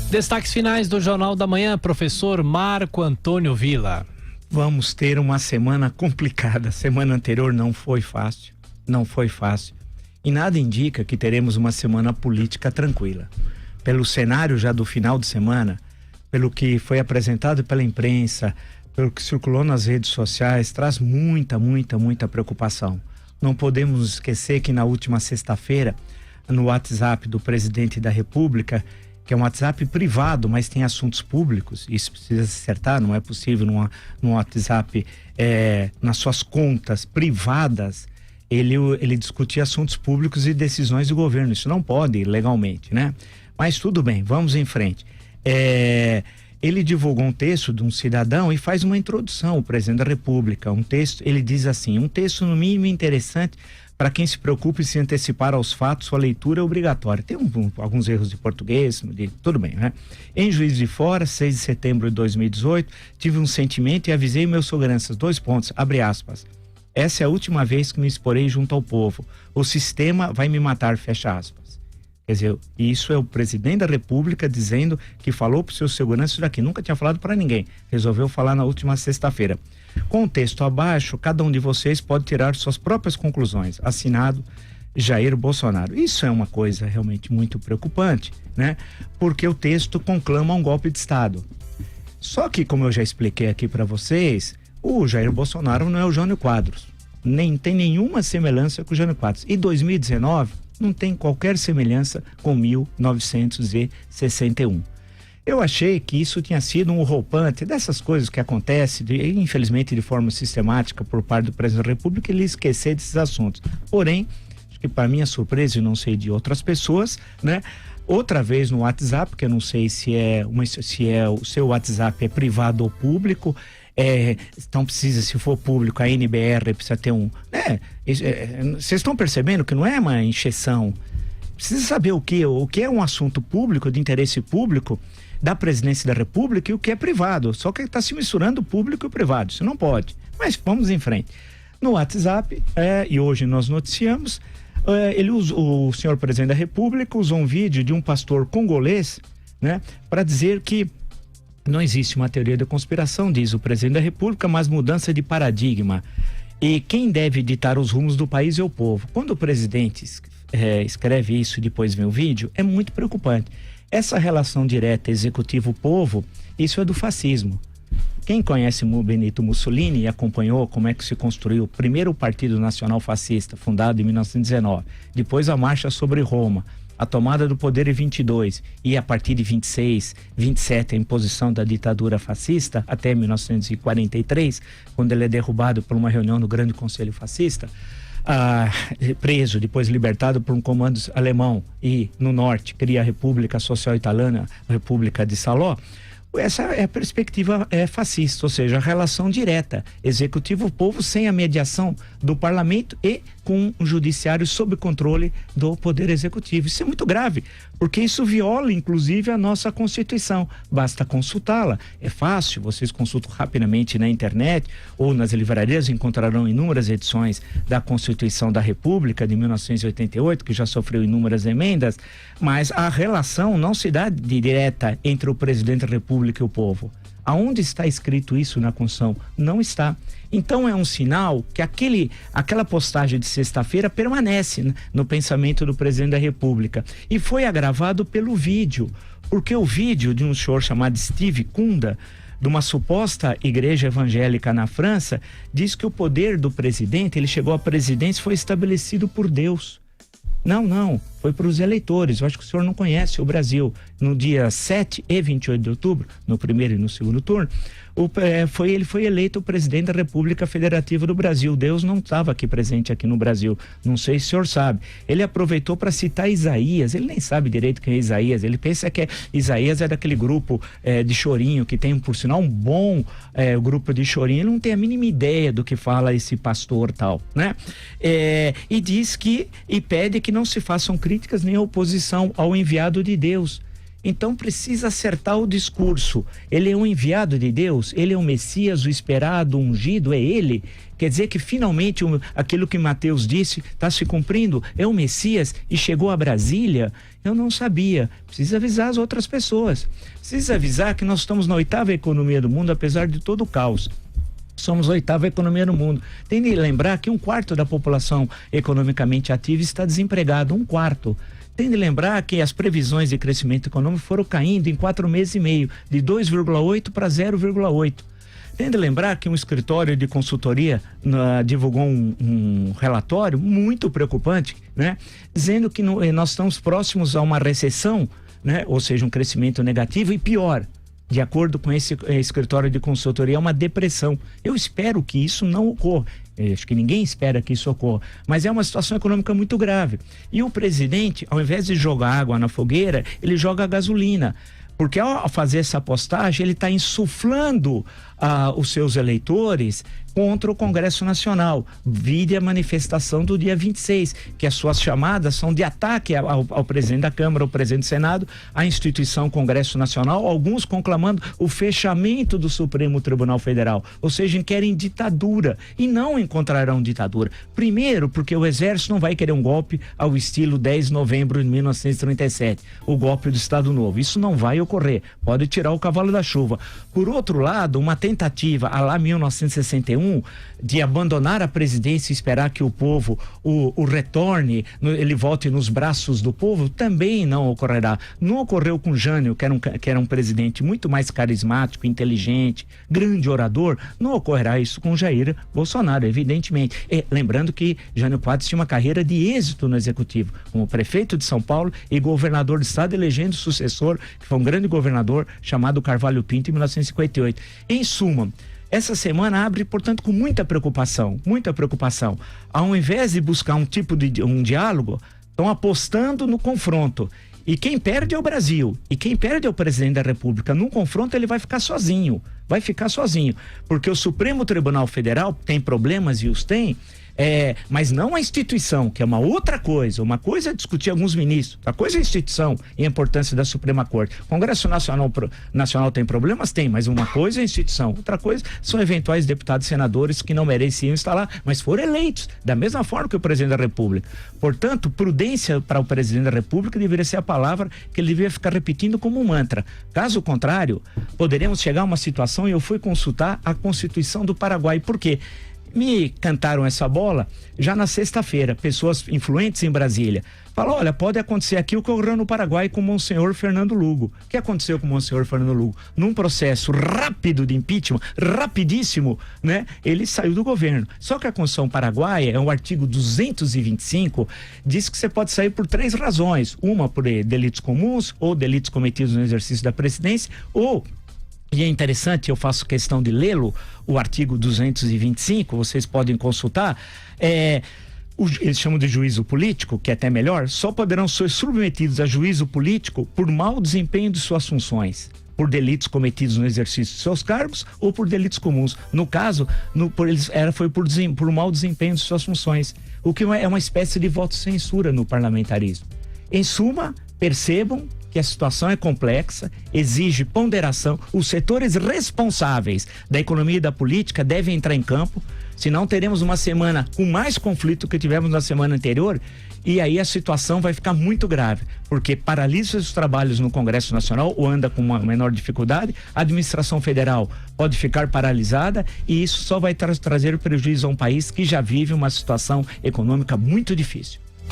Destaques finais do Jornal da Manhã, professor Marco Antônio Villa. Vamos ter uma semana complicada. Semana anterior não foi fácil. E nada indica que teremos uma semana política tranquila. Pelo cenário já do final de semana, pelo que foi apresentado pela imprensa, pelo que circulou nas redes sociais, traz muita preocupação. Não podemos esquecer que na última sexta-feira, no WhatsApp do presidente da República, que é um WhatsApp privado, mas tem assuntos públicos, isso precisa se acertar, não é possível num WhatsApp, nas suas contas privadas, ele discutir assuntos públicos e decisões do governo, isso não pode legalmente, né? Mas tudo bem, vamos em frente. Ele divulgou um texto de um cidadão e faz uma introdução, o presidente da República, um texto, ele diz assim, um texto no mínimo interessante para quem se preocupa em se antecipar aos fatos, sua leitura é obrigatória. Tem alguns erros de português, tudo bem, né? Em Juiz de Fora, 6 de setembro de 2018, tive um sentimento e avisei meus seguranças, abre aspas, essa é a última vez que me exporei junto ao povo, o sistema vai me matar, fecha aspas. Quer dizer, isso é o presidente da República dizendo que falou para os seus seguranças daqui, nunca tinha falado para ninguém, resolveu falar na última sexta-feira. Com o texto abaixo, cada um de vocês pode tirar suas próprias conclusões. Assinado Jair Bolsonaro. Isso é uma coisa realmente muito preocupante, né? Porque o texto conclama um golpe de Estado. Só que, como eu já expliquei aqui para vocês, o Jair Bolsonaro não é o Jânio Quadros. Nem tem nenhuma semelhança com o Jânio Quadros. E 2019 não tem qualquer semelhança com 1961. Eu achei que isso tinha sido um roupante dessas coisas que acontecem, infelizmente de forma sistemática por parte do presidente da República, ele esquecer desses assuntos. Porém, acho que para minha surpresa e não sei de outras pessoas, né? Outra vez no WhatsApp, que eu não sei se o seu WhatsApp é privado ou público, então precisa, se for público, a NBR precisa ter um, né? Vocês estão percebendo que não é uma encheção? Precisa saber o que é um assunto público, de interesse público, da presidência da República, e o que é privado. Só que está se misturando o público e o privado. Isso não pode. Mas vamos em frente. No WhatsApp, e hoje nós noticiamos, o senhor presidente da República usou um vídeo de um pastor congolês, né, para dizer que não existe uma teoria da conspiração, diz o presidente da República, mas mudança de paradigma. E quem deve ditar os rumos do país é o povo. Quando o presidente escreve isso e depois vem o vídeo, é muito preocupante. Essa relação direta executivo-povo, isso é do fascismo. Quem conhece Benito Mussolini e acompanhou como é que se construiu primeiro o Partido Nacional Fascista, fundado em 1919, depois a Marcha sobre Roma, a tomada do poder em 22 e a partir de 26, 27 a imposição da ditadura fascista até 1943, quando ele é derrubado por uma reunião do Grande Conselho Fascista, preso, depois libertado por um comando alemão e no norte cria a República Social Italiana, a República de Salò. Essa é a perspectiva fascista, ou seja, a relação direta, executivo-povo sem a mediação do parlamento e com o judiciário sob controle do poder executivo. Isso é muito grave, porque isso viola inclusive a nossa Constituição. Basta consultá-la, é fácil, vocês consultam rapidamente na internet ou nas livrarias, encontrarão inúmeras edições da Constituição da República de 1988, que já sofreu inúmeras emendas, mas a relação não se dá direta entre o presidente da República e o povo. Aonde está escrito isso na Constituição? Não está. Então é um sinal que aquela postagem de sexta-feira permanece no pensamento do presidente da República. E foi agravado pelo vídeo, porque o vídeo de um senhor chamado Steve Kunda, de uma suposta igreja evangélica na França, diz que o poder do presidente, ele chegou à presidência, foi estabelecido por Deus. Não, foi para os eleitores. Eu acho que o senhor não conhece o Brasil. No dia 7 e 28 de outubro, no primeiro e no segundo turno, ele foi eleito o presidente da República Federativa do Brasil. Deus não estava aqui presente aqui no Brasil. Não sei se o senhor sabe. Ele aproveitou para citar Isaías. Ele nem sabe direito quem é Isaías. Ele pensa que Isaías é daquele grupo de chorinho, que tem, por sinal, um bom grupo de chorinho. Ele não tem a mínima ideia do que fala esse pastor tal, né? E diz e pede que não se façam críticas nem oposição ao enviado de Deus. Então precisa acertar o discurso. Ele é um enviado de Deus? Ele é o Messias, o esperado, o ungido? É ele? Quer dizer que finalmente aquilo que Mateus disse está se cumprindo? É o Messias e chegou a Brasília? Eu não sabia. Precisa avisar as outras pessoas. Precisa avisar que nós estamos na 8ª economia do mundo, apesar de todo o caos. Somos a 8ª economia do mundo. Tem de lembrar que 1/4 da população economicamente ativa está desempregado, 1/4. Tem de lembrar que as previsões de crescimento econômico foram caindo em 4 meses e meio, de 2,8 para 0,8. Tem de lembrar que um escritório de consultoria divulgou um relatório muito preocupante, né? Dizendo que nós estamos próximos a uma recessão, né? Ou seja, um crescimento negativo e pior. De acordo com esse escritório de consultoria, é uma depressão. Eu espero que isso não ocorra. Acho que ninguém espera que isso ocorra. Mas é uma situação econômica muito grave. E o presidente, ao invés de jogar água na fogueira, ele joga gasolina. Porque ao fazer essa postagem, ele está insuflando os seus eleitores contra o Congresso Nacional. Vide a manifestação do dia 26, que as suas chamadas são de ataque ao presidente da Câmara, ao presidente do Senado, à instituição Congresso Nacional, alguns conclamando o fechamento do Supremo Tribunal Federal, ou seja, querem ditadura, e não encontrarão ditadura. Primeiro, porque o Exército não vai querer um golpe ao estilo 10 de novembro de 1937, o golpe do Estado Novo. Isso não vai ocorrer, pode tirar o cavalo da chuva. Por outro lado, uma tentativa, a lá 1961, de abandonar a presidência e esperar que o povo o retorne, ele volte nos braços do povo, também não ocorrerá. Não ocorreu com Jânio, que era um presidente muito mais carismático, inteligente, grande orador. Não ocorrerá isso com Jair Bolsonaro, evidentemente. Lembrando que Jânio Quadros tinha uma carreira de êxito no executivo, como prefeito de São Paulo e governador do estado, elegendo sucessor, que foi um grande governador chamado Carvalho Pinto, em 1958. Em suma, essa semana abre, portanto, com muita preocupação, muita preocupação. Ao invés de buscar um tipo de um diálogo, estão apostando no confronto. E quem perde é o Brasil, e quem perde é o presidente da República. Num confronto ele vai ficar sozinho, porque o Supremo Tribunal Federal tem problemas, e os tem, mas não a instituição, que é uma outra coisa. Uma coisa é discutir alguns ministros, outra coisa é a instituição e a importância da Suprema Corte. O Congresso Nacional tem problemas? Tem, mas uma coisa é a instituição, outra coisa são eventuais deputados e senadores que não mereciam estar lá, mas foram eleitos, da mesma forma que o presidente da República. Portanto, prudência para o presidente da República deveria ser a palavra que ele deveria ficar repetindo como um mantra. Caso contrário, poderemos chegar a uma situação, e eu fui consultar a Constituição do Paraguai. Por quê? Me cantaram essa bola já na sexta-feira, pessoas influentes em Brasília. Falou, olha, pode acontecer aqui o que ocorreu no Paraguai com o Monsenhor Fernando Lugo. O que aconteceu com o Monsenhor Fernando Lugo? Num processo rápido de impeachment, rapidíssimo, né? Ele saiu do governo. Só que a Constituição paraguaia, é o artigo 225, diz que você pode sair por 3 razões. Uma por delitos comuns, ou delitos cometidos no exercício da presidência, ou... E é interessante, eu faço questão de lê-lo, o artigo 225, vocês podem consultar, eles chamam de juízo político, que é até melhor, só poderão ser submetidos a juízo político por mau desempenho de suas funções, por delitos cometidos no exercício de seus cargos ou por delitos comuns. No caso, foi por mau desempenho de suas funções, o que é uma espécie de voto de censura no parlamentarismo. Em suma, percebam que a situação é complexa, exige ponderação. Os setores responsáveis da economia e da política devem entrar em campo, senão teremos uma semana com mais conflito que tivemos na semana anterior, e aí a situação vai ficar muito grave, porque paralisa os trabalhos no Congresso Nacional ou anda com uma menor dificuldade, a administração federal pode ficar paralisada, e isso só vai trazer prejuízo a um país que já vive uma situação econômica muito difícil.